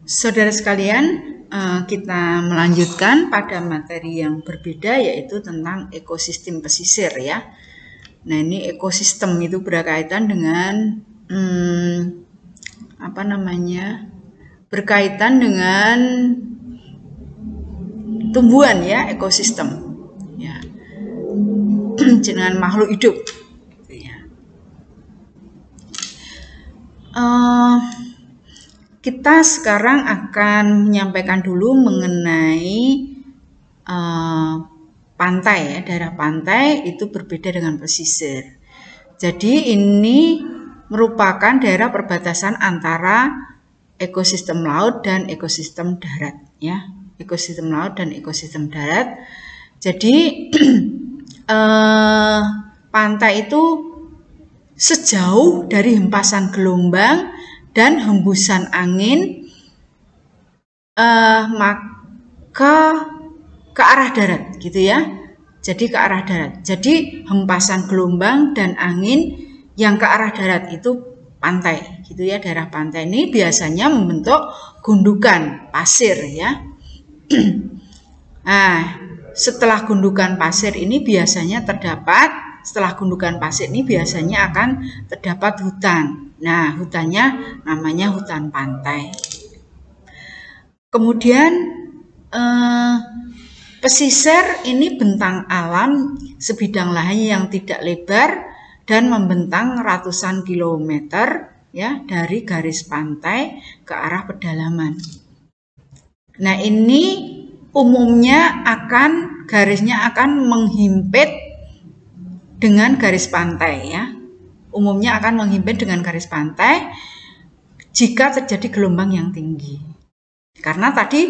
Saudara sekalian, kita melanjutkan pada materi yang berbeda, yaitu tentang ekosistem pesisir ya. Nah, ini ekosistem itu berkaitan dengan berkaitan dengan tumbuhan ya, ekosistem ya, dengan makhluk hidup ya. Kita sekarang akan menyampaikan dulu mengenai pantai ya. Daerah pantai itu berbeda dengan pesisir. Jadi ini merupakan daerah perbatasan antara ekosistem laut dan ekosistem darat ya. Ekosistem laut dan ekosistem darat. Jadi pantai itu sejauh dari hempasan gelombang dan hembusan angin maka ke arah darat gitu ya. Jadi ke arah darat. Jadi hempasan gelombang dan angin yang ke arah darat itu pantai gitu ya. Daerah pantai ini biasanya membentuk gundukan pasir ya. Nah, setelah gundukan pasir ini biasanya akan terdapat hutan. Nah, hutannya namanya hutan pantai. Kemudian pesisir ini bentang alam sebidang lahan yang tidak lebar dan membentang ratusan kilometer ya dari garis pantai ke arah pedalaman. Nah, ini umumnya garisnya akan menghimpit dengan garis pantai ya. Umumnya akan menghimpit dengan garis pantai jika terjadi gelombang yang tinggi. Karena tadi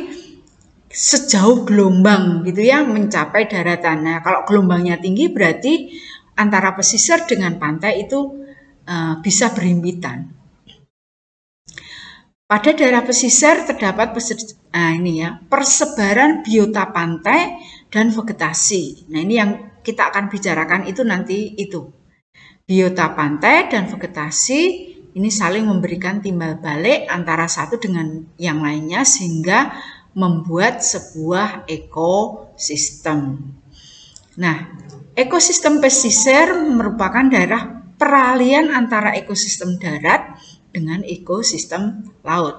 sejauh gelombang gitu ya mencapai daratan. Nah, kalau gelombangnya tinggi berarti antara pesisir dengan pantai itu bisa berhimpitan. Pada daerah pesisir terdapat persebaran biota pantai dan vegetasi. Nah, ini yang kita akan bicarakan itu nanti itu. Biota pantai dan vegetasi ini saling memberikan timbal balik antara satu dengan yang lainnya sehingga membuat sebuah ekosistem. Nah, ekosistem pesisir merupakan daerah peralihan antara ekosistem darat dengan ekosistem laut.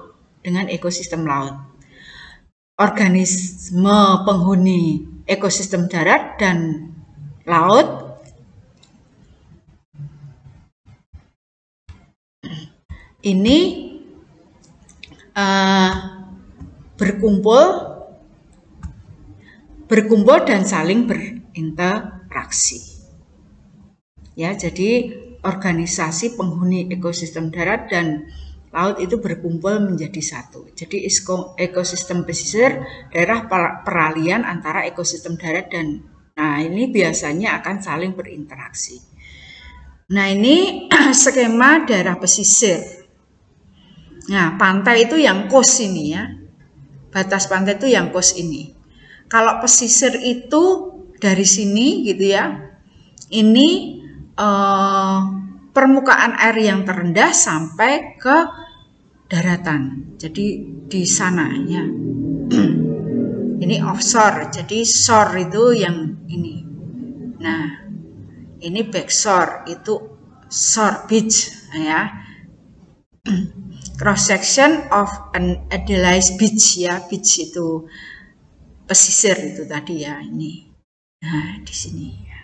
Organisme penghuni ekosistem darat dan laut ini berkumpul dan saling berinteraksi. Ya, jadi organisasi penghuni ekosistem darat dan laut itu berkumpul menjadi satu. Jadi ekosistem pesisir daerah peralihan antara ekosistem darat dan ini biasanya akan saling berinteraksi. Nah, ini skema daerah pesisir. Nah, pantai itu yang coast ini ya. Batas pantai itu yang coast ini. Kalau pesisir itu dari sini gitu ya. Ini permukaan air yang terendah sampai ke daratan. Jadi di sana ya. Ini offshore. Jadi shore itu yang ini. Nah, ini backshore itu shore beach ya. Cross section of an idealized beach ya, beach itu pesisir itu tadi ya ini. Nah, di sini ya.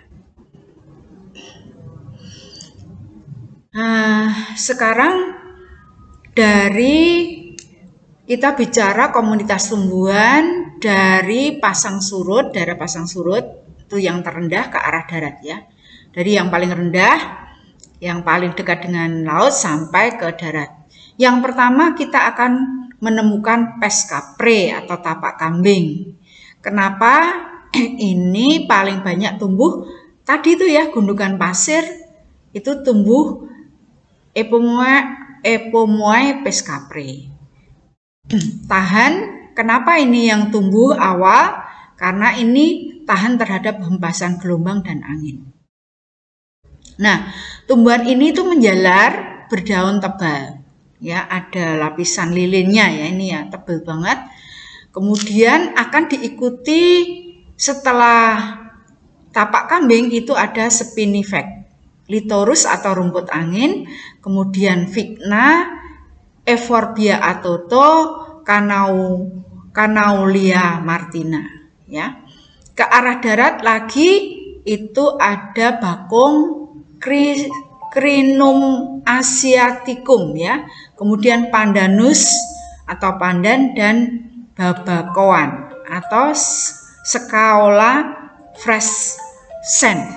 Nah, sekarang dari kita bicara komunitas tumbuhan dari pasang surut, daerah pasang surut itu yang terendah ke arah darat ya. Dari yang paling rendah, yang paling dekat dengan laut sampai ke darat. Yang pertama kita akan menemukan pes kapre atau tapak kambing. Kenapa ini paling banyak tumbuh? Tadi itu ya gundukan pasir itu tumbuh Epomoea pes kapre. Tahan, kenapa ini yang tumbuh awal? Karena ini tahan terhadap hempasan gelombang dan angin. Nah, tumbuhan ini tuh menjalar berdaun tebal. ya, ada lapisan lilinnya ya, ini ya tebal banget. Kemudian akan diikuti setelah tapak kambing itu ada spinifex, Littorus atau rumput angin, kemudian Vigna, Euphorbia atoto, Canaulia martina ya. Ke arah darat lagi itu ada bakung Crinum asiaticum ya. Kemudian pandanus atau pandan dan babakoan atau Scaeola frescens.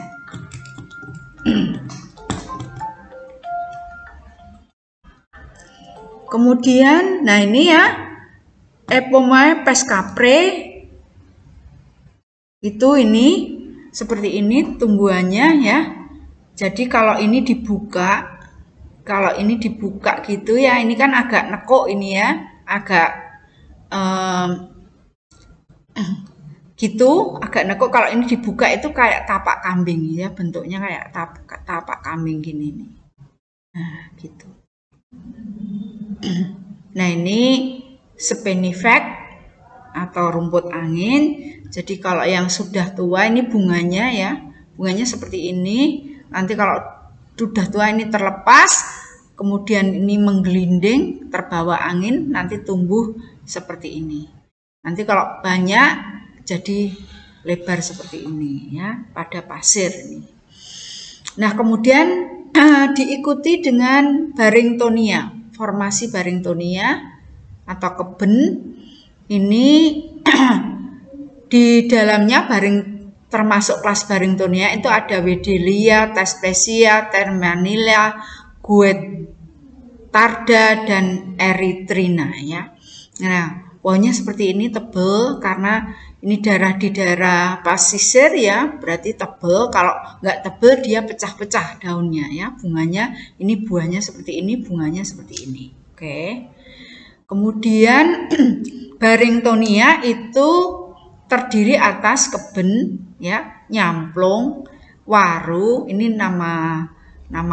Kemudian, nah ini ya, Epomoea pescapre itu ini seperti ini tumbuhannya ya. Jadi kalau ini dibuka gitu ya, ini kan agak nekuk ini ya, agak gitu, agak nekuk. Kalau ini dibuka itu kayak tapak kambing ya, bentuknya kayak tapak kambing gini nih. Nah, gitu. Nah, ini spinifex atau rumput angin. Jadi kalau yang sudah tua ini bunganya ya, bunganya seperti ini. Nanti kalau sudah tua ini terlepas, kemudian ini menggelinding, terbawa angin, nanti tumbuh seperti ini. Nanti kalau banyak jadi lebar seperti ini ya, pada pasir ini. Nah, kemudian diikuti dengan Barringtonia, formasi Barringtonia atau keben. Ini di dalamnya termasuk kelas Barringtonia itu ada Wedelia, Thespesia, Termanilla, Guettarda dan Erythrina ya. Nah, pohonnya seperti ini tebal karena ini di daerah pasisir ya, berarti tebal. Kalau nggak tebal dia pecah-pecah daunnya ya. Bunganya ini, buahnya seperti ini, bunganya seperti ini. Oke. Kemudian Barringtonia itu terdiri atas keben ya, nyamplung, waru, ini nama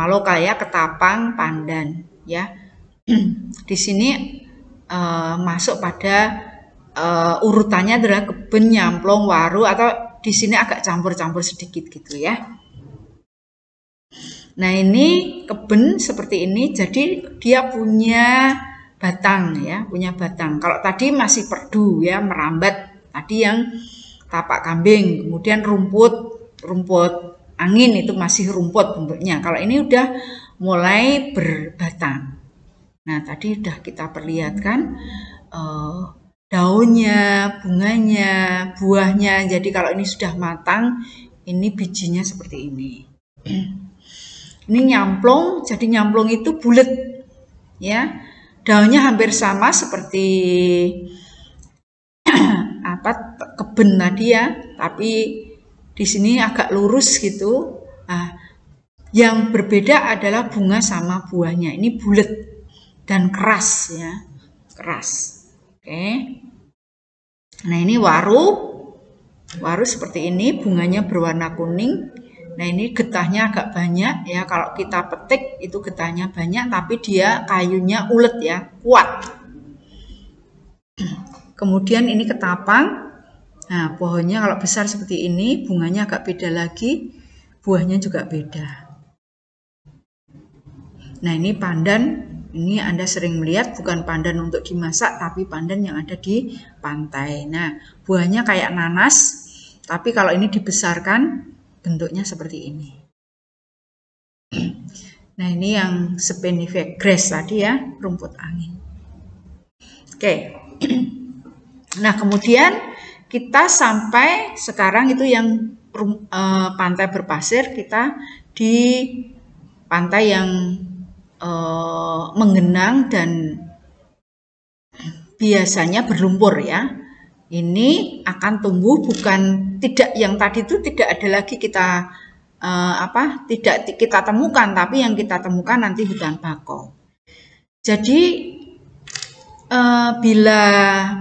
lokal ya, ketapang, pandan ya. Di sini masuk pada urutannya adalah keben, nyamplung, waru, atau di sini agak campur-campur sedikit gitu ya. Nah, ini keben seperti ini, jadi dia punya batang ya, punya batang. Kalau tadi masih perdu ya, merambat. Tadi yang tapak kambing, kemudian rumput angin itu masih rumput bentuknya. Kalau ini udah mulai berbatang. Nah, tadi udah kita perlihatkan daunnya, bunganya, buahnya. Jadi kalau ini sudah matang, ini bijinya seperti ini. Ini nyamplung, jadi nyamplung itu bulat ya. Daunnya hampir sama seperti keben tadi ya, tapi di sini agak lurus gitu. Nah, yang berbeda adalah bunga sama buahnya. Ini bulat dan keras ya, keras. Oke. Nah, ini waru seperti ini, bunganya berwarna kuning. Nah, ini getahnya agak banyak ya. Kalau kita petik itu getahnya banyak, tapi dia kayunya ulet ya, kuat. Kemudian ini ketapang. Nah, pohonnya kalau besar seperti ini, bunganya agak beda lagi, buahnya juga beda. Nah, ini pandan. Ini Anda sering melihat, bukan pandan untuk dimasak, tapi pandan yang ada di pantai. Nah, buahnya kayak nanas, tapi kalau ini dibesarkan, bentuknya seperti ini. Nah, ini yang spinifex grass tadi ya, rumput angin. Oke. Nah, kemudian kita sampai sekarang itu yang pantai berpasir, kita di pantai yang menggenang dan biasanya berlumpur ya. Ini akan tumbuh tidak yang tadi itu tidak ada lagi kita tidak kita temukan, tapi yang kita temukan nanti hutan bakau. Jadi bila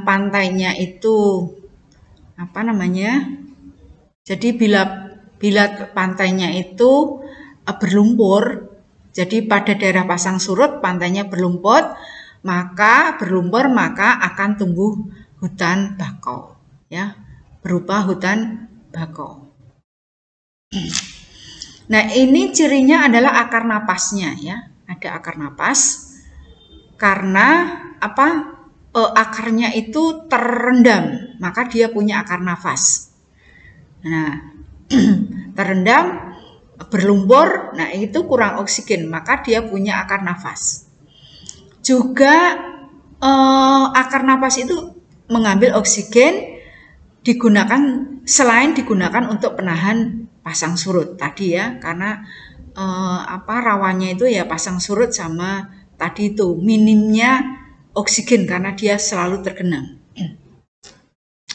pantainya itu jadi bila pantainya itu berlumpur, Jadi pada daerah pasang surut pantainya berlumpur, maka akan tumbuh hutan bakau, ya, berupa hutan bakau. Nah, ini cirinya adalah akar napasnya, ya. Ada akar napas karena apa? Akarnya itu terendam, maka dia punya akar nafas. Nah, terendam, berlumpur, nah itu kurang oksigen, maka dia punya akar nafas. Juga akar nafas itu mengambil oksigen selain digunakan untuk penahan pasang surut tadi, ya, karena rawannya itu ya pasang surut sama tadi itu minimnya oksigen karena dia selalu tergenang.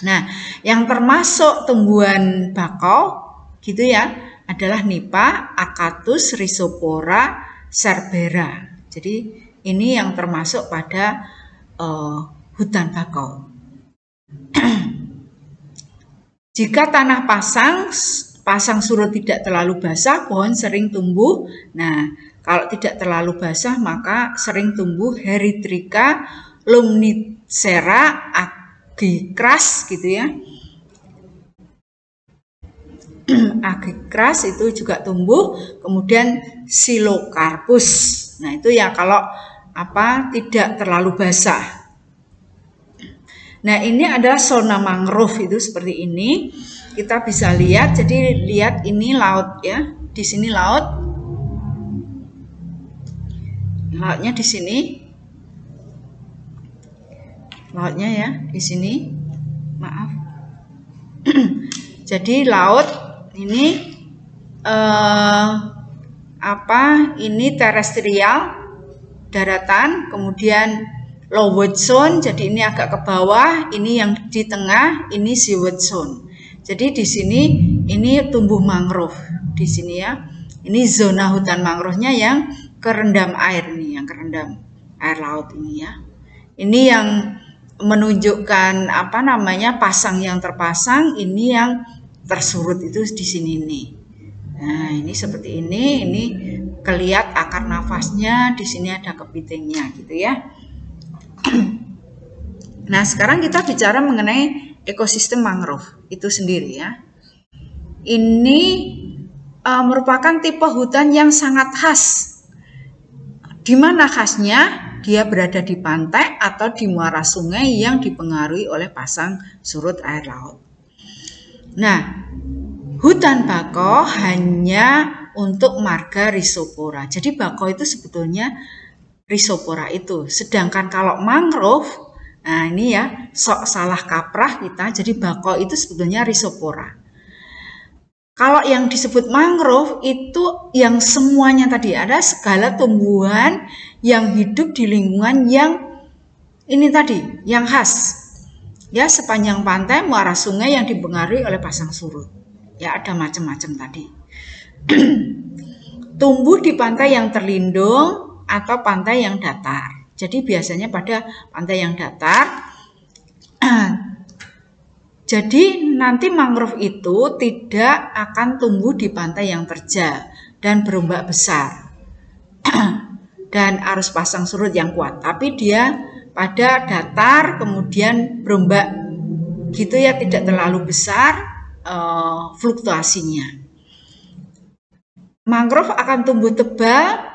Nah, yang termasuk tumbuhan bakau gitu ya adalah Nipah, Acatus, Rhizopora, Cerbera. Jadi ini yang termasuk pada hutan bakau. Jika tanah pasang surut tidak terlalu basah, pohon sering tumbuh. Nah, kalau tidak terlalu basah maka sering tumbuh Herythrina, Lumnicera, Agicras gitu ya. Agicras itu juga tumbuh, kemudian Xylocarpus. Nah, itu ya kalau tidak terlalu basah. Nah, ini adalah zona mangrove itu seperti ini. Kita bisa lihat, jadi lihat ini laut ya. Di sini laut. Lautnya di sini. Lautnya ya, di sini. Maaf. Jadi laut ini ini terestrial, daratan, kemudian low-wet zone, jadi ini agak ke bawah, ini yang di tengah, ini seaward zone. Jadi di sini ini tumbuh mangrove di sini ya. Ini zona hutan mangrove-nya yang kerendam air nih, yang kerendam air laut ini ya. Ini yang menunjukkan pasang yang terpasang, ini yang tersurut itu di sini nih. Nah, ini seperti ini kelihatan akar nafasnya, di sini ada kepitingnya gitu ya. Nah, sekarang kita bicara mengenai ekosistem mangrove itu sendiri ya. Ini merupakan tipe hutan yang sangat khas. Di mana khasnya? Dia berada di pantai atau di muara sungai yang dipengaruhi oleh pasang surut air laut. Nah, hutan bakau hanya untuk marga Rhizopora. Jadi bakau itu sebetulnya Rhizopora itu. Sedangkan kalau mangrove, nah ini ya sok salah kaprah kita. Jadi bakau itu sebetulnya Rhizopora. Kalau yang disebut mangrove itu yang semuanya tadi, ada segala tumbuhan yang hidup di lingkungan yang ini tadi, yang khas. Ya, sepanjang pantai, muara sungai yang dipengaruhi oleh pasang surut. Ya, ada macam-macam tadi. Tumbuh di pantai yang terlindung atau pantai yang datar. Jadi biasanya pada pantai yang datar. Jadi nanti mangrove itu tidak akan tumbuh di pantai yang terjal dan berombak besar dan arus pasang surut yang kuat. Tapi dia pada datar kemudian berombak gitu ya, tidak terlalu besar fluktuasinya. Mangrove akan tumbuh tebal,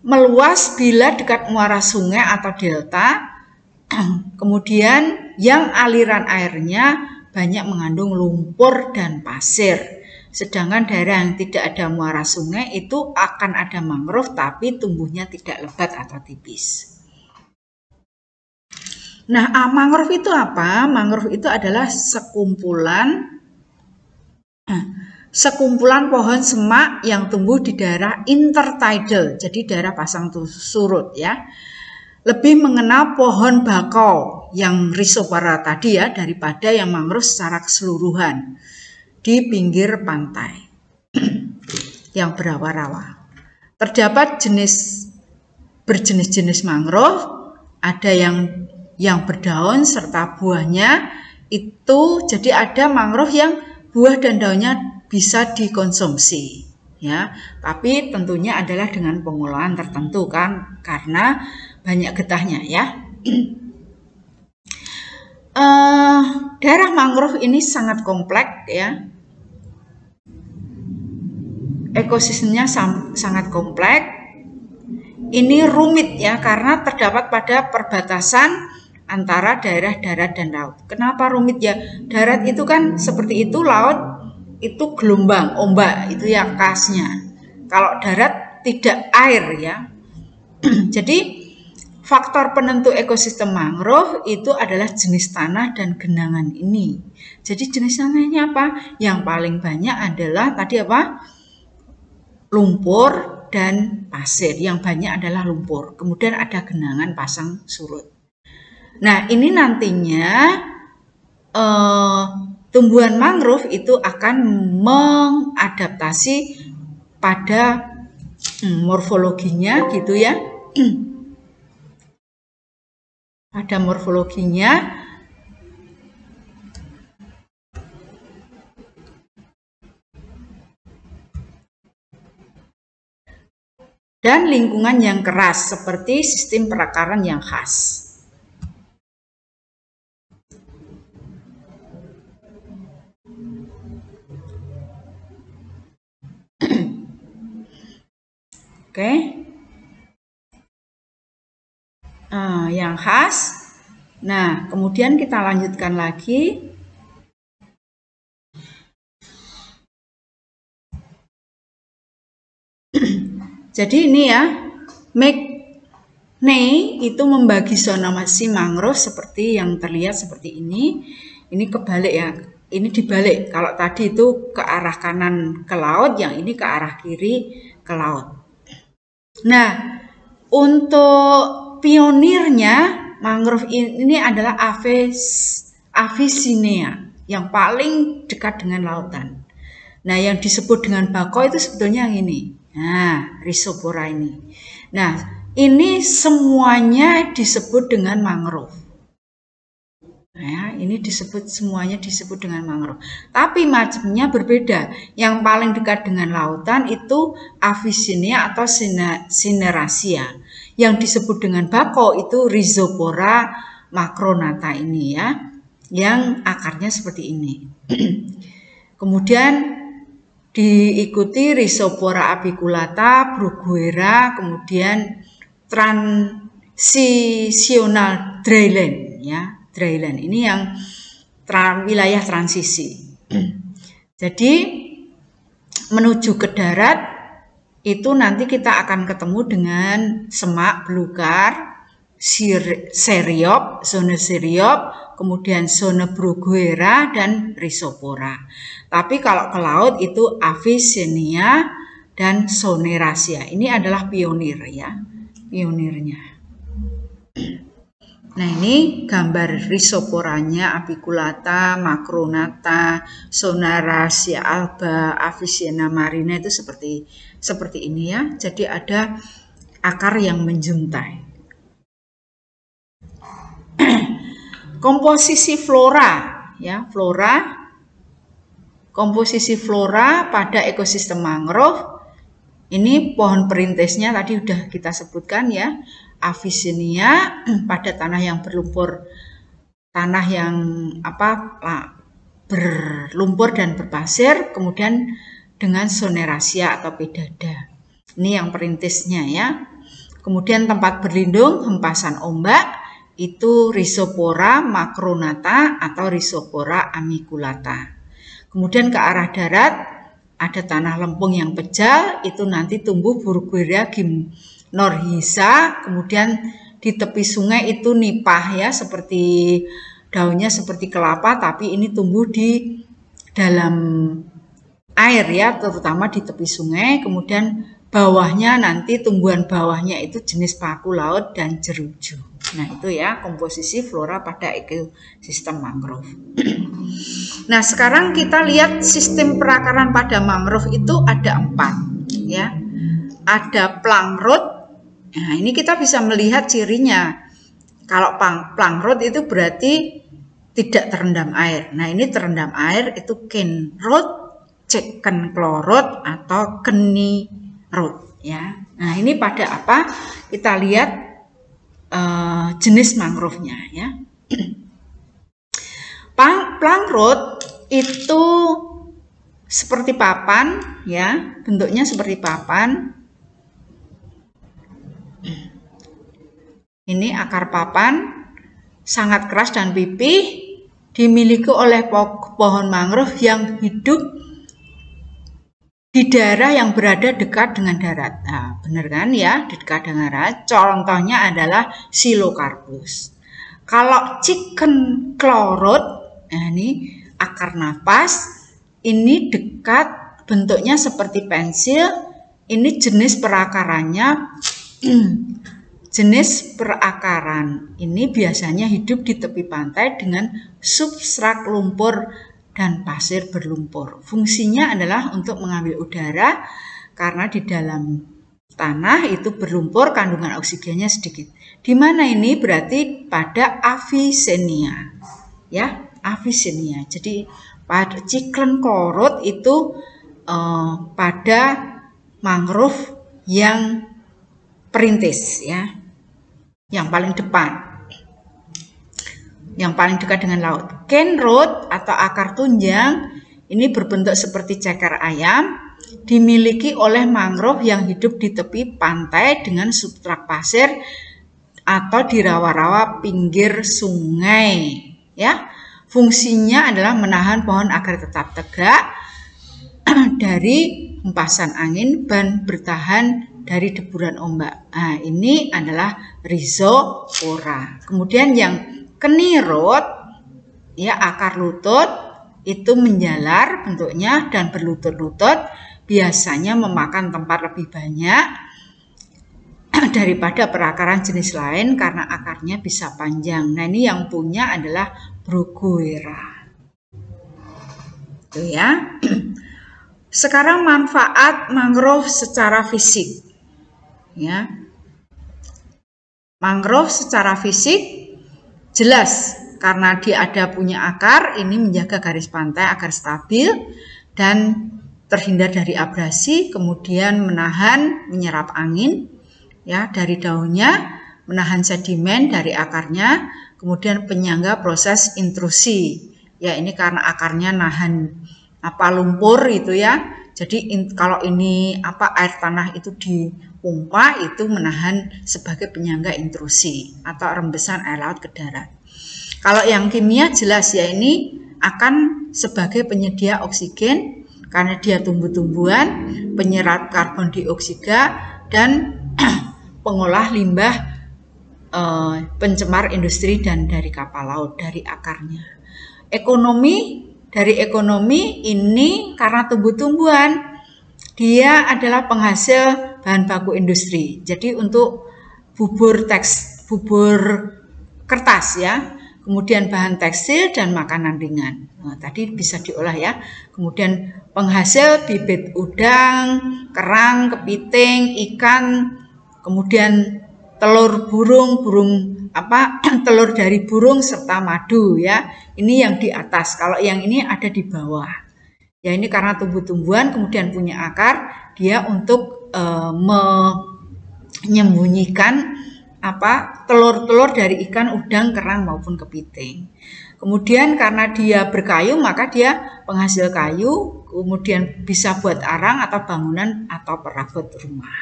meluas bila dekat muara sungai atau delta. Kemudian yang aliran airnya banyak mengandung lumpur dan pasir. Sedangkan daerah yang tidak ada muara sungai itu akan ada mangrove tapi tumbuhnya tidak lebat atau tipis. Nah, mangrove itu apa? Mangrove itu adalah sekumpulan pohon semak yang tumbuh di daerah intertidal, jadi daerah pasang surut ya. Lebih mengenal pohon bakau yang Rhizopora tadi ya daripada yang mangrove secara keseluruhan di pinggir pantai yang berawa-rawa. Terdapat berjenis-jenis mangrove, ada yang berdaun serta buahnya itu, jadi ada mangrove yang buah dan daunnya bisa dikonsumsi ya. Tapi tentunya adalah dengan pengolahan tertentu kan, karena banyak getahnya ya. Daerah mangrove ini sangat kompleks ya. Ekosistemnya sangat kompleks. Ini rumit ya, karena terdapat pada perbatasan antara daerah darat dan laut. Kenapa rumit ya? Darat itu kan seperti itu, laut itu gelombang, ombak, itu ya khasnya. Kalau darat tidak air ya. Jadi faktor penentu ekosistem mangrove itu adalah jenis tanah dan genangan ini. Jadi jenis tanahnya apa? Yang paling banyak adalah tadi apa? Lumpur dan pasir. Yang banyak adalah lumpur. Kemudian ada genangan pasang surut. Nah, ini nantinya tumbuhan mangrove itu akan mengadaptasi pada morfologinya gitu ya. Pada morfologinya dan lingkungan yang keras seperti sistem perakaran yang khas. Oke. Yang khas. Nah, kemudian kita lanjutkan lagi. Jadi ini ya, McNay itu membagi zonasi mangrove seperti yang terlihat seperti ini. Ini kebalik ya, ini dibalik. Kalau tadi itu ke arah kanan ke laut, yang ini ke arah kiri ke laut. Nah, untuk pionirnya mangrove ini adalah Avicennia yang paling dekat dengan lautan. Nah, yang disebut dengan bako itu sebetulnya yang ini. Nah, Rhizopora ini. Nah, ini semuanya disebut dengan mangrove. Nah, ini semuanya disebut dengan mangrove. Tapi macamnya berbeda. Yang paling dekat dengan lautan itu Avicennia atau Cineracia. Yang disebut dengan bako itu Rhizopora macronata ini ya. Yang akarnya seperti ini. Kemudian diikuti Rhizopora apiculata, Bruguera, kemudian transitional dryland ya. Dryland ini yang wilayah transisi. Jadi menuju ke darat itu nanti kita akan ketemu dengan semak belukar, seriop, zona seriop, kemudian zona Bruguera dan Rhizopora. Tapi kalau ke laut itu Avicennia dan Cineracia. Ini adalah pionir ya, pionirnya. Nah, ini gambar Rhizoporanya, apiculata, macronata, Cineracia alba, Avicennia marina itu seperti ini ya. Jadi ada akar yang menjuntai. Komposisi flora ya, komposisi flora pada ekosistem mangrove. Ini pohon perintisnya tadi udah kita sebutkan ya. Avicennia pada tanah yang berlumpur, tanah yang berlumpur dan berpasir, kemudian dengan Cineracia atau pedada. Ini yang perintisnya ya. Kemudian tempat berlindung, hempasan ombak, itu Rhizopora macronata atau Rhizopora amiculata. Kemudian ke arah darat ada tanah lempung yang pejal, itu nanti tumbuh Bruguera gymnorrhiza. Kemudian di tepi sungai itu nipah ya, seperti daunnya seperti kelapa, tapi ini tumbuh di dalam air ya, terutama di tepi sungai. Kemudian bawahnya nanti tumbuhan bawahnya itu jenis paku laut dan jeruju. Nah, itu ya komposisi flora pada ekosistem mangrove. Nah, sekarang kita lihat sistem perakaran pada mangrove itu ada 4 ya. Ada plank root. Nah, ini kita bisa melihat cirinya. Kalau plank root itu berarti tidak terendam air. Nah, ini terendam air itu cane root, chicken chloride atau kenirut ya. Nah, ini pada apa? Kita lihat jenis mangrove-nya ya. Plankrot itu seperti papan ya, bentuknya seperti papan. Ini akar papan sangat keras dan pipih, dimiliki oleh pohon mangrove yang hidup di daerah yang berada dekat dengan darat. Nah, benar kan ya, dekat dengan darat. Contohnya adalah Psilocarpus. Kalau chicken chloride, nah ini akar napas, ini dekat, bentuknya seperti pensil. Ini jenis perakarannya. Jenis perakaran ini biasanya hidup di tepi pantai dengan substrat lumpur dan pasir berlumpur. Fungsinya adalah untuk mengambil udara karena di dalam tanah itu berlumpur, kandungan oksigennya sedikit. Di mana ini berarti pada Avicennia. Ya, Avicennia. Jadi pada chicken chloride itu pada mangrove yang perintis ya. Yang paling depan, yang paling dekat dengan laut. Cane root atau akar tunjang ini berbentuk seperti ceker ayam, dimiliki oleh mangrove yang hidup di tepi pantai dengan substrat pasir atau di rawa-rawa pinggir sungai ya. Fungsinya adalah menahan pohon agar tetap tegak dari hempasan angin dan bertahan dari deburan ombak. Nah, ini adalah Rhizopora. Kemudian yang kenirut, ya akar lutut, itu menjalar bentuknya dan berlutut-lutut, biasanya memakan tempat lebih banyak daripada perakaran jenis lain karena akarnya bisa panjang. Nah, ini yang punya adalah Bruguiera. Itu ya. Sekarang manfaat mangrove secara fisik. Ya, mangrove secara fisik jelas karena dia ada punya akar, ini menjaga garis pantai agar stabil dan terhindar dari abrasi, kemudian menyerap angin ya dari daunnya, menahan sedimen dari akarnya, kemudian penyangga proses intrusi. Ya, ini karena akarnya nahan lumpur itu ya. Jadi kalau ini air tanah itu dipompa, itu menahan sebagai penyangga intrusi atau rembesan air laut ke darat. Kalau yang kimia jelas ya, ini akan sebagai penyedia oksigen karena dia tumbuh-tumbuhan, penyerap karbon dioksida dan pengolah limbah pencemar industri dan dari kapal laut dari akarnya. Dari ekonomi ini karena tumbuh-tumbuhan, dia adalah penghasil bahan baku industri. Jadi untuk bubur kertas ya, kemudian bahan tekstil dan makanan ringan. Nah, tadi bisa diolah ya. Kemudian penghasil bibit udang, kerang, kepiting, ikan, kemudian telur telur dari burung serta madu ya. Ini yang di atas, kalau yang ini ada di bawah. Ya, ini karena tumbuh-tumbuhan kemudian punya akar, dia untuk menyembunyikan telur-telur dari ikan, udang, kerang maupun kepiting. Kemudian karena dia berkayu, maka dia penghasil kayu, kemudian bisa buat arang atau bangunan atau perabot rumah.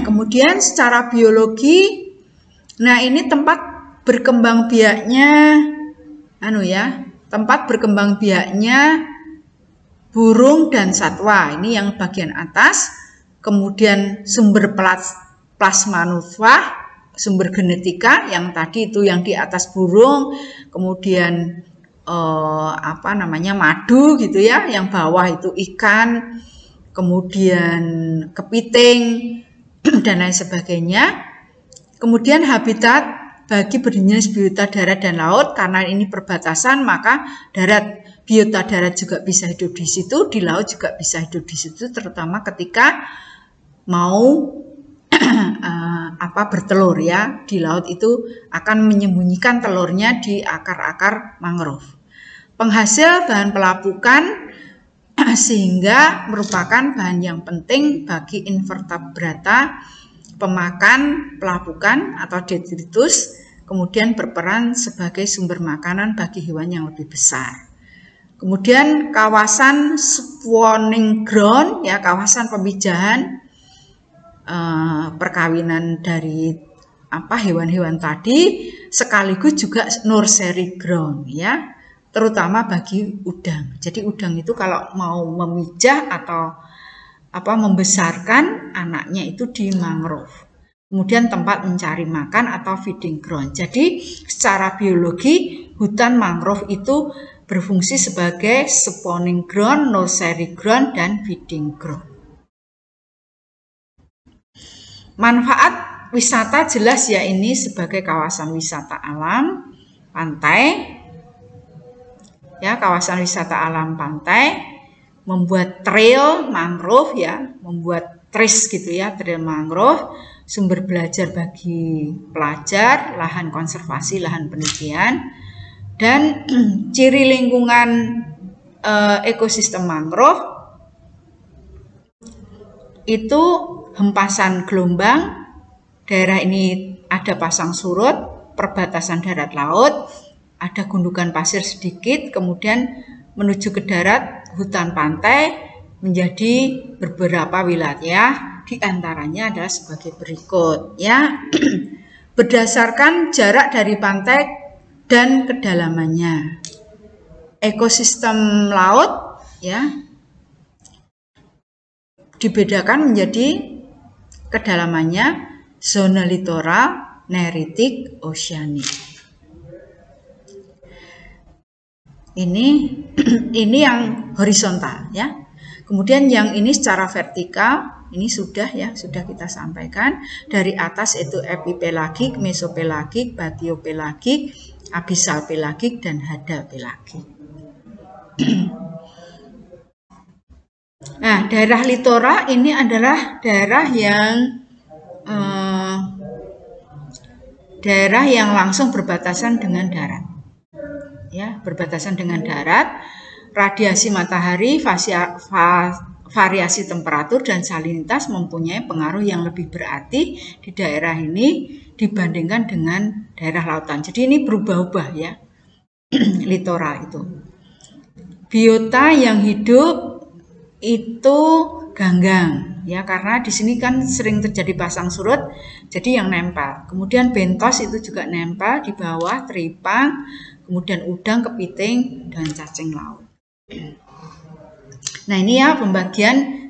Kemudian secara biologi, nah ini tempat berkembang biaknya tempat berkembang biaknya burung dan satwa. Ini yang bagian atas. Kemudian sumber plasma nutfah, sumber genetika yang tadi itu yang di atas burung, kemudian madu gitu ya, yang bawah itu ikan, kemudian kepiting dan lain sebagainya. Kemudian habitat bagi berjenis biota darat dan laut, karena ini perbatasan maka biota darat juga bisa hidup di situ, di laut juga bisa hidup di situ, terutama ketika mau bertelur ya. Di laut itu akan menyembunyikan telurnya di akar-akar mangrove. Penghasil bahan pelapukan sehingga merupakan bahan yang penting bagi invertebrata, pemakan pelapukan atau detritus, kemudian berperan sebagai sumber makanan bagi hewan yang lebih besar. Kemudian kawasan spawning ground, ya, kawasan pemijahan perkawinan dari hewan-hewan tadi, sekaligus juga nursery ground, ya, terutama bagi udang. Jadi udang itu kalau mau memijah atau membesarkan anaknya itu di mangrove. Kemudian tempat mencari makan atau feeding ground. Jadi secara biologi hutan mangrove itu berfungsi sebagai spawning ground, nursery ground, dan feeding ground. Manfaat wisata jelas ya, ini sebagai kawasan wisata alam pantai. Ya, kawasan wisata alam pantai, membuat trail mangrove, ya, membuat trace gitu ya, trail mangrove, sumber belajar bagi pelajar, lahan konservasi, lahan penelitian, dan ciri lingkungan ekosistem mangrove itu hempasan gelombang, daerah ini ada pasang surut, perbatasan darat laut, ada gundukan pasir sedikit, kemudian menuju ke darat, hutan pantai menjadi beberapa wilayah, di antaranya adalah sebagai berikut, ya. Berdasarkan jarak dari pantai dan kedalamannya. Ekosistem laut, ya, dibedakan menjadi kedalamannya zona litoral, neritik, oceanic. Ini yang horizontal, ya. Kemudian yang ini secara vertikal, ini sudah kita sampaikan. Dari atas itu epipelagik, mesopelagik, batiopelagik, abyssal pelagik, dan hadapelagik. Nah, daerah littoral ini adalah daerah yang langsung berbatasan dengan darat. Ya, berbatasan dengan darat, radiasi matahari, variasi temperatur, dan salinitas mempunyai pengaruh yang lebih berarti di daerah ini dibandingkan dengan daerah lautan. Jadi ini berubah-ubah, ya, littoral itu. Biota yang hidup itu ganggang, ya, karena di sini kan sering terjadi pasang surut, jadi yang nempel. Kemudian bentos itu juga nempel di bawah, teripang, kemudian udang, kepiting, dan cacing laut. Nah, ini ya pembagian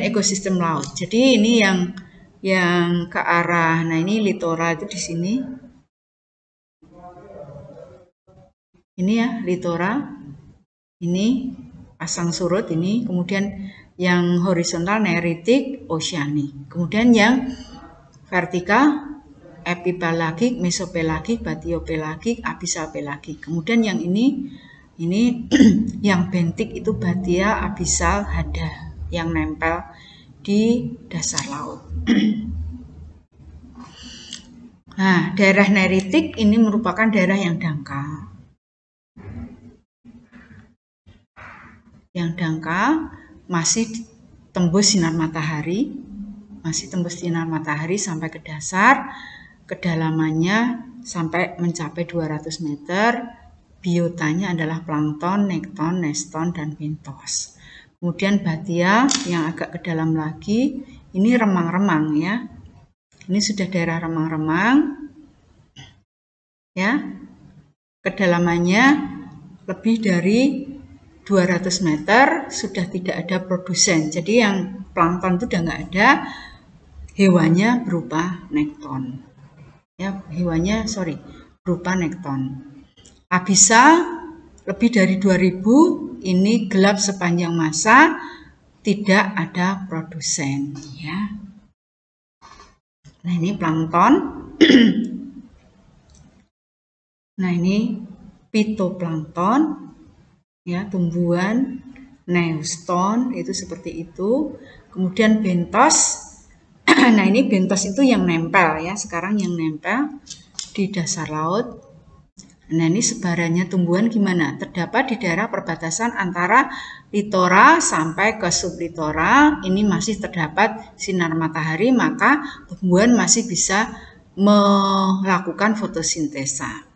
ekosistem laut. Jadi ini yang ke arah, nah ini littoral itu di sini. Ini ya littoral, ini pasang surut ini, kemudian yang horizontal neritik, oceanic. Kemudian yang vertikal epipelagik, mesopelagik, batiopelagik, abyssal pelagik. Kemudian yang ini yang bentik itu batia, abyssal, hada, yang nempel di dasar laut. Nah, daerah neritik ini merupakan daerah yang dangkal. Yang dangkal masih tembus sinar matahari, sampai ke dasar, kedalamannya sampai mencapai 200 meter, biotanya adalah plankton, nekton, neston, dan bentos. Kemudian batia yang agak ke dalam lagi, ini remang-remang, ya. Ini sudah daerah remang-remang, ya. Kedalamannya lebih dari 200 meter, sudah tidak ada produsen. Jadi yang plankton itu udah nggak ada, hewannya berupa nekton. Ya, berupa nekton. Abyssal lebih dari 2000, ini gelap sepanjang masa, tidak ada produsen, ya. Nah, ini plankton. Nah, ini phytoplankton, ya, tumbuhan, neuston itu seperti itu. Kemudian bentos. Nah, ini bentos itu yang nempel, ya, sekarang yang nempel di dasar laut. Nah, ini sebarannya tumbuhan gimana? Terdapat di daerah perbatasan antara litora sampai ke sublitora. Ini masih terdapat sinar matahari, maka tumbuhan masih bisa melakukan fotosintesa.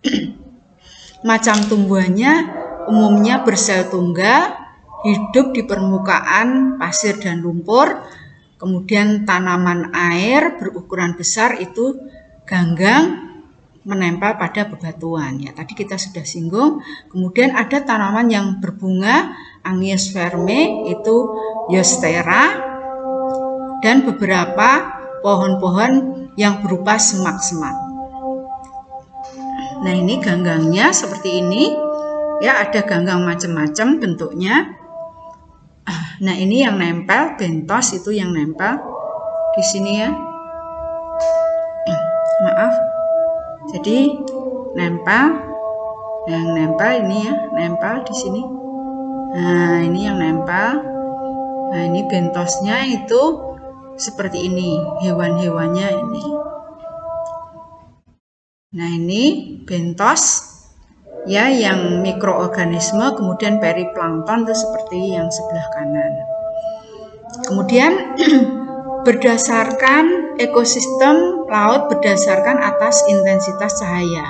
Macam tumbuhannya umumnya bersel tunggal, hidup di permukaan pasir dan lumpur. Kemudian tanaman air berukuran besar itu ganggang menempel pada bebatuan. Ya, tadi kita sudah singgung. Kemudian ada tanaman yang berbunga, Angiospermae itu Eustera, dan beberapa pohon-pohon yang berupa semak-semak. Nah, ini ganggangnya seperti ini. Ya, ada ganggang macam-macam bentuknya. Nah, ini yang nempel, bentos itu yang nempel di sini ya. Maaf. Jadi nempel, yang nempel ini ya, nempel di sini. Nah, ini yang nempel. Nah, ini bentosnya itu seperti ini, hewan-hewannya ini. Nah, ini bentos ya, yang mikroorganisme, kemudian periplankton itu seperti yang sebelah kanan. Kemudian berdasarkan ekosistem laut berdasarkan atas intensitas cahaya.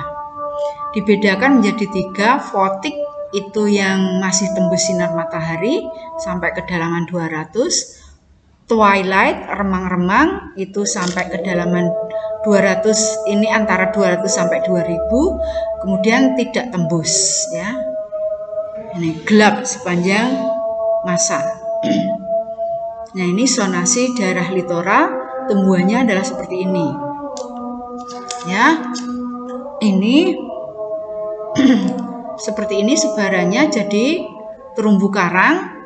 Dibedakan menjadi 3, fotik itu yang masih tembus sinar matahari sampai kedalaman 200, twilight, remang-remang itu sampai kedalaman 200, ini antara 200 sampai 2000, kemudian tidak tembus ya. Ini gelap sepanjang masa. Nah, ini zonasi daerah litora, tumbuhannya adalah seperti ini. Ya. Ini seperti ini sebarannya, jadi terumbu karang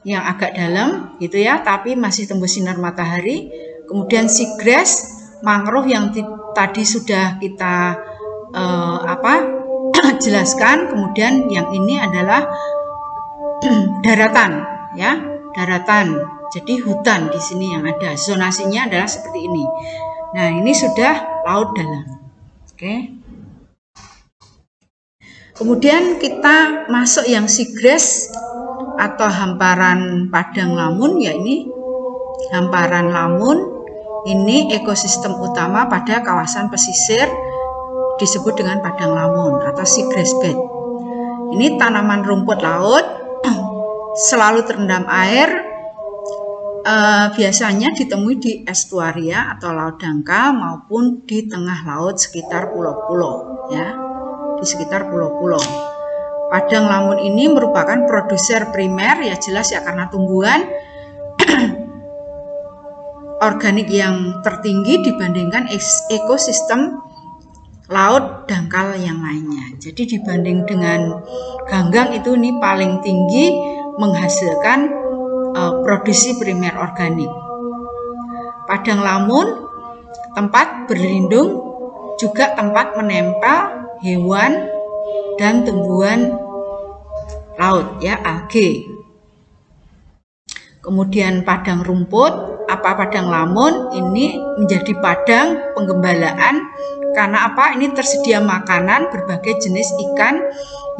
yang agak dalam gitu ya, tapi masih tembus sinar matahari. Kemudian seagrass, mangrove yang tadi sudah kita jelaskan. Kemudian yang ini adalah daratan ya, daratan. Jadi hutan di sini yang ada. Zonasinya adalah seperti ini. Nah, ini sudah laut dalam. Oke. Kemudian kita masuk yang seagrass atau hamparan padang lamun, ya ini hamparan lamun. Ini ekosistem utama pada kawasan pesisir disebut dengan padang lamun atau seagrass bed. Ini tanaman rumput laut selalu terendam air. Biasanya ditemui di estuaria atau laut dangkal maupun di tengah laut sekitar pulau-pulau ya, di sekitar pulau-pulau. Padang lamun ini merupakan produser primer ya, jelas ya, karena tumbuhan organik yang tertinggi dibandingkan ekosistem laut dangkal yang lainnya. Jadi dibanding dengan ganggang itu ini paling tinggi menghasilkan produksi primer organik. Padang lamun tempat berlindung, juga tempat menempel hewan dan tumbuhan laut ya, algae. Kemudian padang rumput, padang lamun ini menjadi padang penggembalaan karena ini tersedia makanan berbagai jenis ikan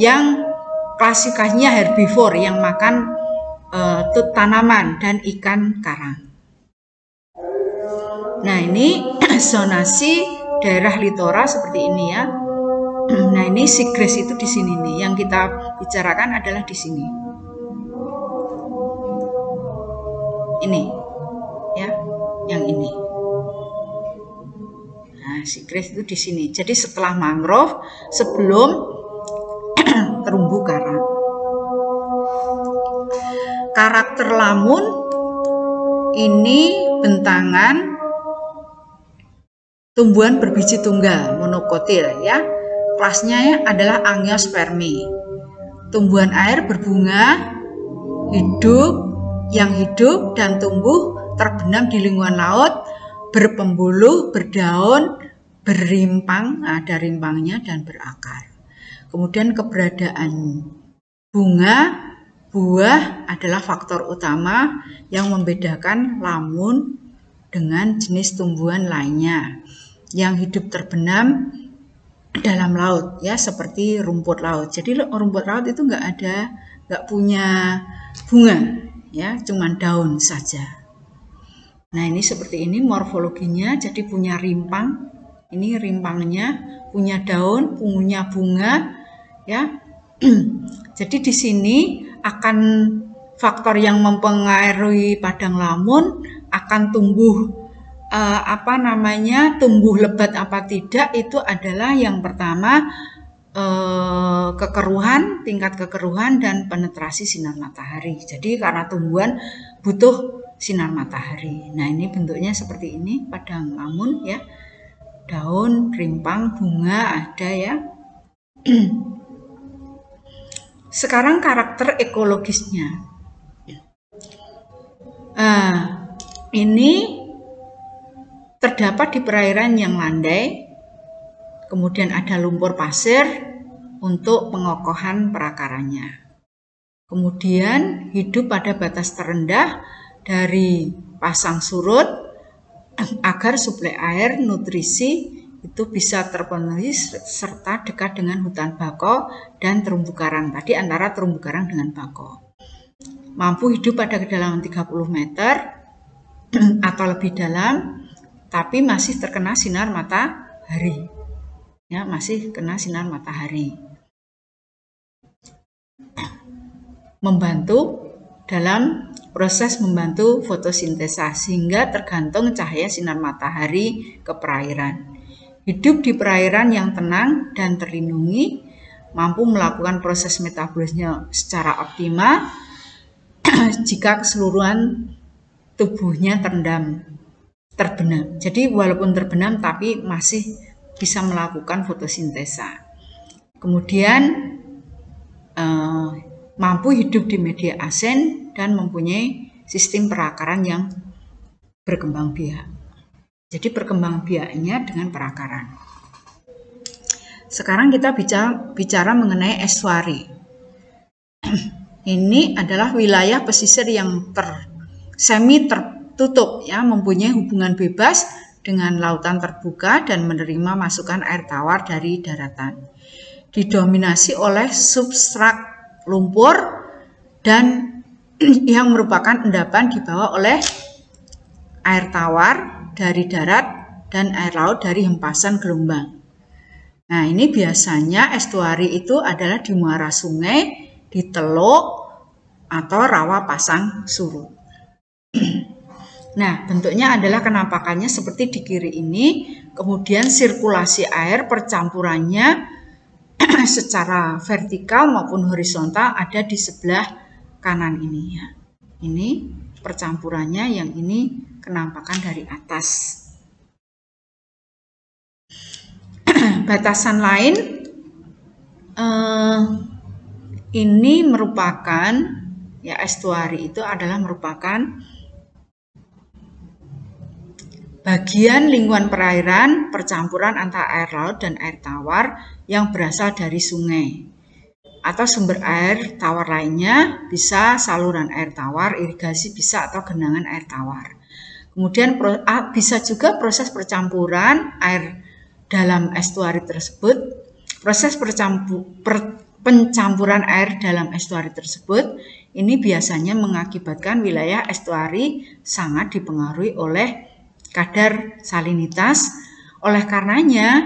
yang klasifikasinya herbivore, yang makan tanaman dan ikan karang. Nah, ini zonasi daerah litora seperti ini ya. Nah, ini seagrass itu di sini nih. Yang kita bicarakan adalah di sini. Ini ya, yang ini. Nah, seagrass itu di sini. Jadi setelah mangrove, sebelum terumbu karang. Karakter lamun ini bentangan tumbuhan berbiji tunggal monokotil ya. Kelasnya adalah Angiospermae. Tumbuhan air berbunga, hidup dan tumbuh terbenam di lingkungan laut, berpembuluh, berdaun, berimpang, ada rimpangnya, dan berakar. Kemudian keberadaan bunga, buah adalah faktor utama yang membedakan lamun dengan jenis tumbuhan lainnya yang hidup terbenam dalam laut ya, seperti rumput laut. Jadi rumput laut itu nggak punya bunga ya, cuman daun saja. Nah, ini seperti ini morfologinya, jadi punya rimpang. Ini rimpangnya, punya daun, punya bunga ya. Jadi di sini akan faktor yang mempengaruhi padang lamun akan tumbuh tumbuh lebat apa tidak, itu adalah yang pertama kekeruhan, tingkat kekeruhan dan penetrasi sinar matahari. Jadi karena tumbuhan butuh sinar matahari. Nah, ini bentuknya seperti ini padang lamun ya. Daun, rimpang, bunga ada ya. Sekarang karakter ekologisnya. Ini terdapat di perairan yang landai, kemudian ada lumpur pasir untuk pengokohan perakarannya. Kemudian hidup pada batas terendah dari pasang surut agar suplai air, nutrisi itu bisa terpenuhi, serta dekat dengan hutan bakau dan terumbu karang. Tadi antara terumbu karang dengan bakau. Mampu hidup pada kedalaman 30 meter atau lebih dalam, tapi masih terkena sinar matahari. Ya, masih kena sinar matahari. Membantu dalam proses membantu fotosintesa sehingga tergantung cahaya sinar matahari ke perairan. Hidup di perairan yang tenang dan terlindungi, mampu melakukan proses metabolisme secara optimal jika keseluruhan tubuhnya terbenam. Jadi walaupun terbenam tapi masih bisa melakukan fotosintesa. Kemudian mampu hidup di media asin dan mempunyai sistem perakaran yang berkembang biak. Jadi berkembang biaknya dengan perakaran. Sekarang kita bicara mengenai estuari. Ini adalah wilayah pesisir yang semi tertutup ya, mempunyai hubungan bebas dengan lautan terbuka dan menerima masukan air tawar dari daratan. Didominasi oleh substrat lumpur dan yang merupakan endapan dibawa oleh air tawar dari darat dan air laut dari hempasan gelombang. Nah, ini biasanya estuari itu adalah di muara sungai, di teluk, atau rawa pasang surut. Nah, bentuknya adalah kenampakannya seperti di kiri ini, kemudian sirkulasi air percampurannya secara vertikal maupun horizontal ada di sebelah kanan ini ya. Ini percampurannya, yang ini kenampakan dari atas. Batasan lain ini merupakan ya, estuari itu adalah merupakan bagian lingkungan perairan percampuran antara air laut dan air tawar yang berasal dari sungai atau sumber air tawar lainnya, bisa saluran air tawar, irigasi bisa, atau genangan air tawar. Kemudian bisa juga proses percampuran air dalam estuari tersebut. Proses pencampuran air dalam estuari tersebut ini biasanya mengakibatkan wilayah estuari sangat dipengaruhi oleh kadar salinitas. Oleh karenanya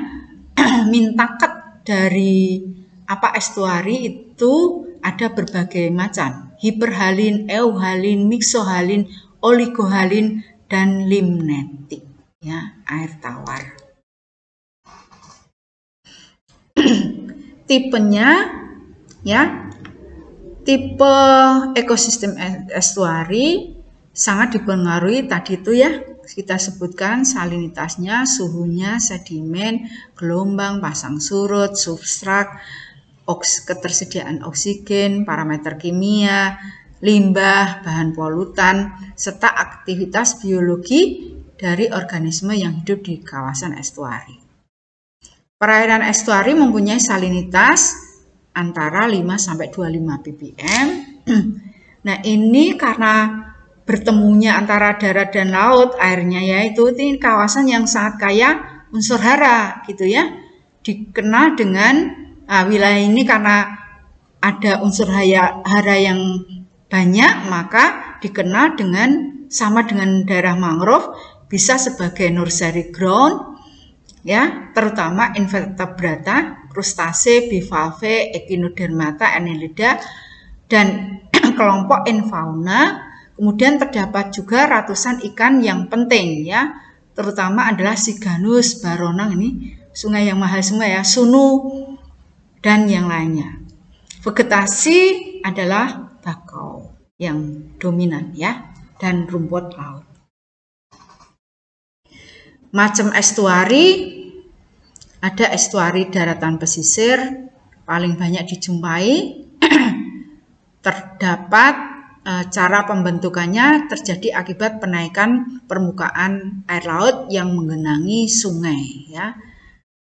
mintaket dari estuari itu ada berbagai macam: hiperhalin, euhalin, mixohalin, oligohalin, dan limnetik ya, air tawar. Tipenya ya, tipe ekosistem estuari sangat dipengaruhi tadi itu ya, kita sebutkan salinitasnya, suhunya, sedimen, gelombang, pasang surut, substrat, ketersediaan oksigen, parameter kimia, limbah, bahan polutan, serta aktivitas biologi dari organisme yang hidup di kawasan estuari. Perairan estuari mempunyai salinitas antara 5–25 ppm. Nah, ini karena bertemunya antara darat dan laut airnya, yaitu ini kawasan yang sangat kaya unsur hara gitu ya. dikenal dengan wilayah ini karena ada unsur hara yang banyak, maka dikenal dengan sama dengan daerah mangrove, bisa sebagai nursery ground, ya, terutama invertebrata, krustase, bivalve, echinodermata, annelida, dan kelompok infauna. Kemudian terdapat juga ratusan ikan yang penting, ya, terutama adalah siganus, baronang, ini sungai yang mahal semua ya, sunu, dan yang lainnya. Vegetasi adalah bakau yang dominan, ya, dan rumput laut. Macam estuari, ada estuari daratan pesisir, paling banyak dijumpai. Terdapat cara pembentukannya terjadi akibat penaikan permukaan air laut yang menggenangi sungai, ya.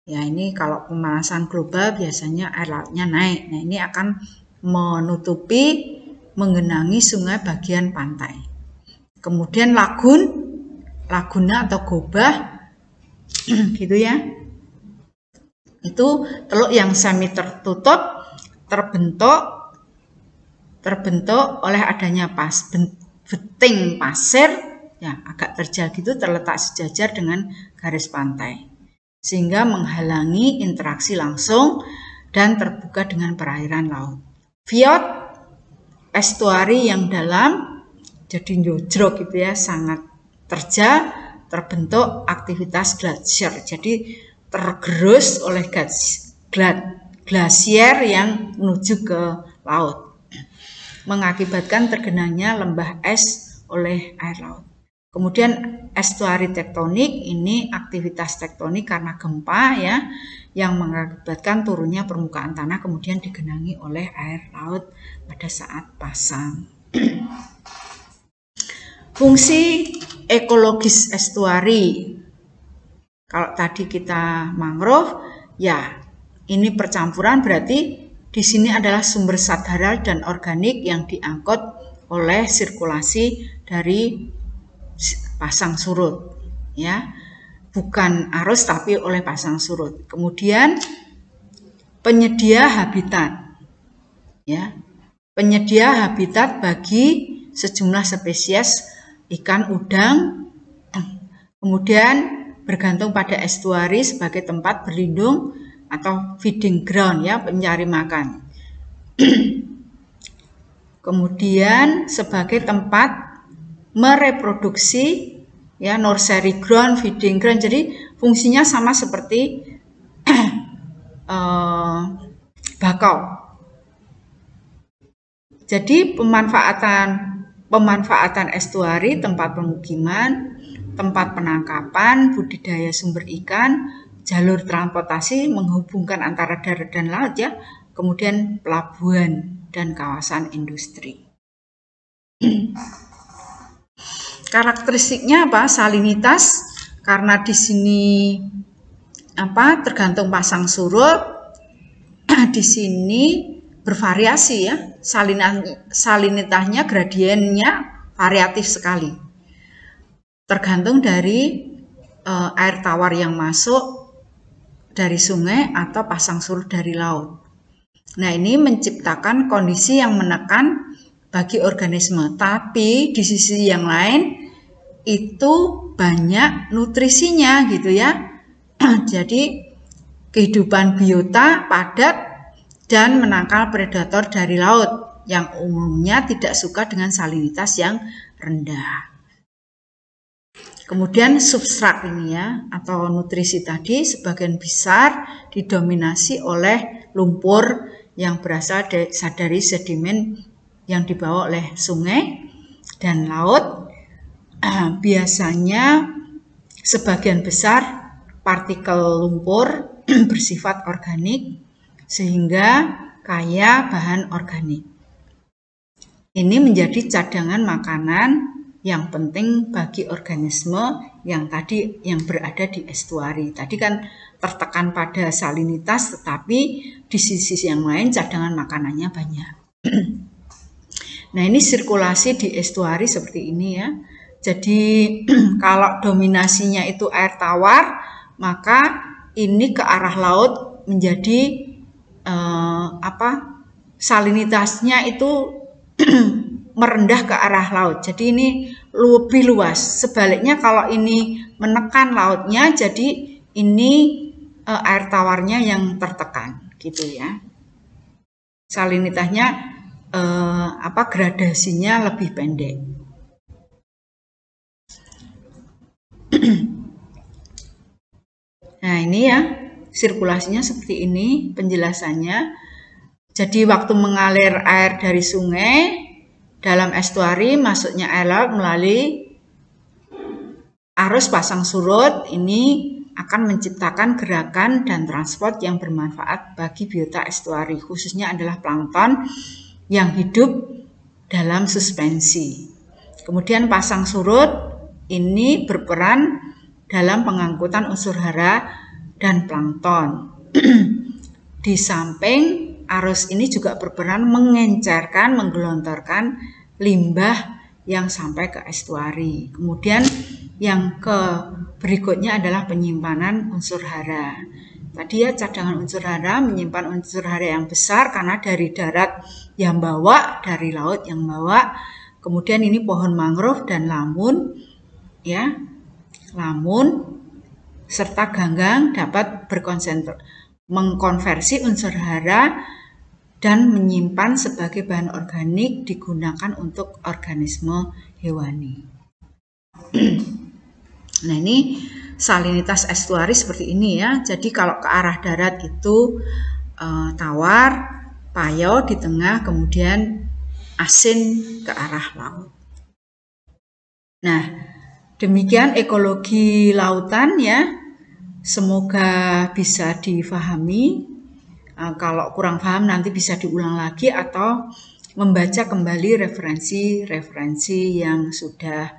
Ya, ini kalau pemanasan global biasanya air lautnya naik. Nah, ini akan menutupi, menggenangi sungai bagian pantai. Kemudian laguna atau gobah, gitu ya. Itu teluk yang semi tertutup, terbentuk oleh adanya beting pasir, ya, agak terjal gitu, terletak sejajar dengan garis pantai, sehingga menghalangi interaksi langsung dan terbuka dengan perairan laut. Fjord, estuari yang dalam, jadi njojrok gitu ya, sangat terjal, terbentuk aktivitas glasier, jadi tergerus oleh glasier yang menuju ke laut, mengakibatkan tergenangnya lembah es oleh air laut. Kemudian estuari tektonik, ini aktivitas tektonik karena gempa, ya, yang mengakibatkan turunnya permukaan tanah kemudian digenangi oleh air laut pada saat pasang. Fungsi ekologis estuari. Kalau tadi kita mangrove, ya, ini percampuran, berarti di sini adalah sumber zat hara dan organik yang diangkut oleh sirkulasi dari pasang surut, ya, bukan arus tapi oleh pasang surut. Kemudian penyedia habitat, ya, penyedia habitat bagi sejumlah spesies ikan udang. Kemudian bergantung pada estuari sebagai tempat berlindung atau feeding ground, ya, pencari makan. Kemudian sebagai tempat mereproduksi, ya, nursery ground, feeding ground. Jadi fungsinya sama seperti bakau. Jadi pemanfaatan estuari, tempat pemukiman, tempat penangkapan, budidaya sumber ikan, jalur transportasi menghubungkan antara darat dan laut, ya, kemudian pelabuhan dan kawasan industri. Karakteristiknya apa? Salinitas, karena di sini tergantung pasang surut, di sini bervariasi, ya, salinitasnya, gradiennya variatif sekali, tergantung dari air tawar yang masuk dari sungai atau pasang surut dari laut. Nah, ini menciptakan kondisi yang menekan bagi organisme, tapi di sisi yang lain itu banyak nutrisinya, gitu ya. Jadi kehidupan biota padat dan menangkal predator dari laut yang umumnya tidak suka dengan salinitas yang rendah. Kemudian substrat ini, ya, atau nutrisi tadi sebagian besar didominasi oleh lumpur yang berasal dari sedimen yang dibawa oleh sungai dan laut. Biasanya sebagian besar partikel lumpur bersifat organik sehingga kaya bahan organik. Ini menjadi cadangan makanan yang penting bagi organisme yang tadi yang berada di estuari. Tadi kan tertekan pada salinitas, tetapi di sisi yang lain cadangan makanannya banyak. Nah, ini sirkulasi di estuari seperti ini, ya. Jadi kalau dominasinya itu air tawar, maka ini ke arah laut menjadi salinitasnya itu merendah ke arah laut. Jadi ini lebih luas. Sebaliknya kalau ini menekan lautnya, jadi ini air tawarnya yang tertekan, gitu ya. Salinitasnya gradasinya lebih pendek. Nah, ini ya sirkulasinya seperti ini penjelasannya. Jadi waktu mengalir air dari sungai dalam estuari, masuknya air laut melalui arus pasang surut, ini akan menciptakan gerakan dan transport yang bermanfaat bagi biota estuari, khususnya adalah plankton yang hidup dalam suspensi. Kemudian pasang surut ini berperan dalam pengangkutan unsur hara dan plankton. Di samping arus ini juga berperan mengencerkan, menggelontorkan limbah yang sampai ke estuari. Kemudian yang berikutnya adalah penyimpanan unsur hara. Tadi ya cadangan unsur hara, menyimpan unsur hara yang besar karena dari darat yang bawa, dari laut yang bawa. Kemudian ini pohon mangrove dan lamun, ya, lamun serta ganggang dapat mengkonversi unsur hara dan menyimpan sebagai bahan organik digunakan untuk organisme hewani. Nah, ini salinitas estuari seperti ini ya. Jadi kalau ke arah darat itu tawar, payau di tengah, kemudian asin ke arah laut. Nah, demikian ekologi lautan ya. Semoga bisa difahami. Kalau kurang paham nanti bisa diulang lagi atau membaca kembali referensi-referensi yang sudah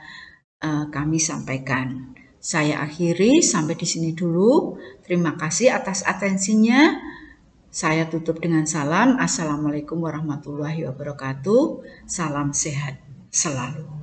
kami sampaikan. Saya akhiri sampai di sini dulu. Terima kasih atas atensinya. Saya tutup dengan salam. Assalamualaikum warahmatullahi wabarakatuh. Salam sehat selalu.